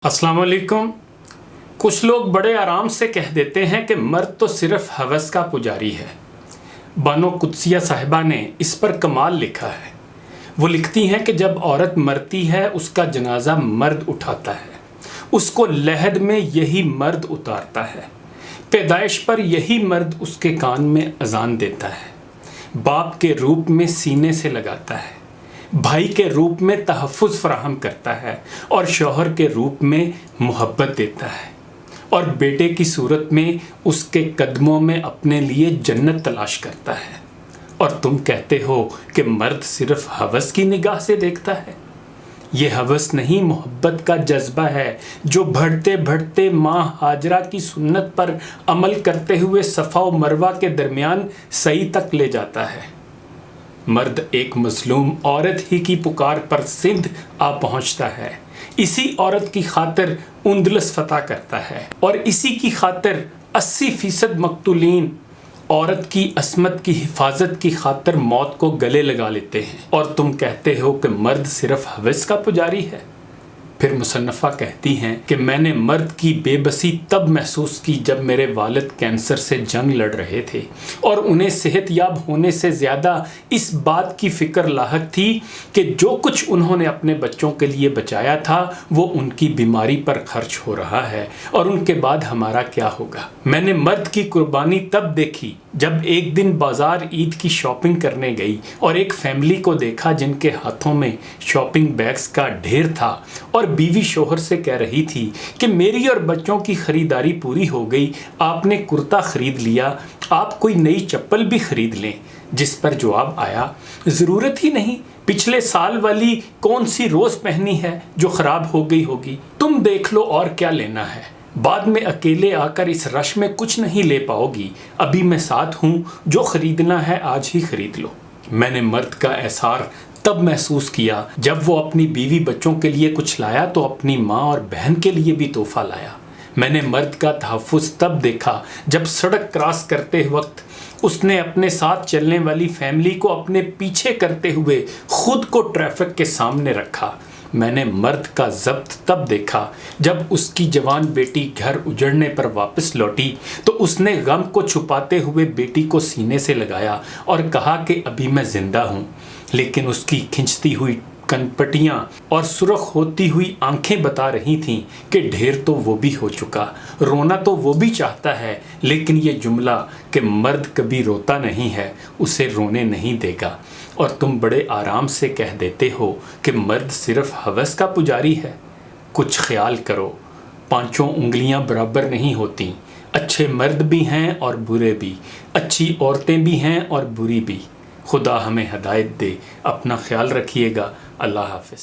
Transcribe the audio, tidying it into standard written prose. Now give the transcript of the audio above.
अस्सलाम वालेकुम। कुछ लोग बड़े आराम से कह देते हैं कि मर्द तो सिर्फ हवस का पुजारी है। बानो कुद्सिया साहिबा ने इस पर कमाल लिखा है। वो लिखती हैं कि जब औरत मरती है उसका जनाजा मर्द उठाता है, उसको लहद में यही मर्द उतारता है, पैदाइश पर यही मर्द उसके कान में अजान देता है, बाप के रूप में सीने से लगाता है, भाई के रूप में तहफ़्फ़ुज़ फराहम करता है और शौहर के रूप में मोहब्बत देता है और बेटे की सूरत में उसके कदमों में अपने लिए जन्नत तलाश करता है। और तुम कहते हो कि मर्द सिर्फ हवस की निगाह से देखता है। ये हवस नहीं, मोहब्बत का जज्बा है जो बढ़ते बढ़ते माँ हाजरा की सुन्नत पर अमल करते हुए सफ़ा व मरवा के दरमियान सई तक ले जाता है। मर्द एक मजलूम औरत ही की पुकार पर सिंध आ पहुंचता है, इसी औरत की खातिर उंदलस फतह करता है और इसी की खातिर 80% मकतूलीन औरत की असमत की हिफाजत की खातिर मौत को गले लगा लेते हैं। और तुम कहते हो कि मर्द सिर्फ हवस का पुजारी है। फिर मुसन्नफ़ा कहती हैं कि मैंने मर्द की बेबसी तब महसूस की जब मेरे वालिद कैंसर से जंग लड़ रहे थे और उन्हें सेहतयाब होने से ज़्यादा इस बात की फ़िक्र लाहक थी कि जो कुछ उन्होंने अपने बच्चों के लिए बचाया था वो उनकी बीमारी पर खर्च हो रहा है और उनके बाद हमारा क्या होगा। मैंने मर्द की कुर्बानी तब देखी जब एक दिन बाज़ार ईद की शॉपिंग करने गई और एक फैमिली को देखा जिनके हाथों में शॉपिंग बैग्स का ढेर था और बीवी शोहर से कह रही थी कि मेरी और बच्चों की ख़रीदारी पूरी हो गई, आपने कुर्ता ख़रीद लिया, आप कोई नई चप्पल भी ख़रीद लें। जिस पर जवाब आया, ज़रूरत ही नहीं, पिछले साल वाली कौन सी रोज़ पहनी है जो ख़राब हो गई होगी, तुम देख लो और क्या लेना है। बाद में अकेले आकर इस रश में कुछ नहीं ले पाओगी, अभी मैं साथ हूँ, जो ख़रीदना है आज ही ख़रीद लो। मैंने मर्द का एहसार तब महसूस किया जब वो अपनी बीवी बच्चों के लिए कुछ लाया तो अपनी माँ और बहन के लिए भी तोहफ़ा लाया। मैंने मर्द का तहफ़्फ़ुज़ तब देखा जब सड़क क्रॉस करते वक्त उसने अपने साथ चलने वाली फैमिली को अपने पीछे करते हुए खुद को ट्रैफिक के सामने रखा। मैंने मर्द का ज़ब्त तब देखा जब उसकी जवान बेटी घर उजड़ने पर वापस लौटी तो उसने गम को छुपाते हुए बेटी को सीने से लगाया और कहा कि अभी मैं ज़िंदा हूँ। लेकिन उसकी खिंचती हुई कनपटियाँ और सुर्ख होती हुई आंखें बता रही थीं कि ढेर तो वो भी हो चुका, रोना तो वो भी चाहता है, लेकिन ये जुमला कि मर्द कभी रोता नहीं है उसे रोने नहीं देगा। और तुम बड़े आराम से कह देते हो कि मर्द सिर्फ हवस का पुजारी है। कुछ ख्याल करो, पांचों उंगलियां बराबर नहीं होती। अच्छे मर्द भी हैं और बुरे भी, अच्छी औरतें भी हैं और बुरी भी। खुदा हमें हदायत दे। अपना ख्याल रखिएगा। अल्लाह हाफ़िज़।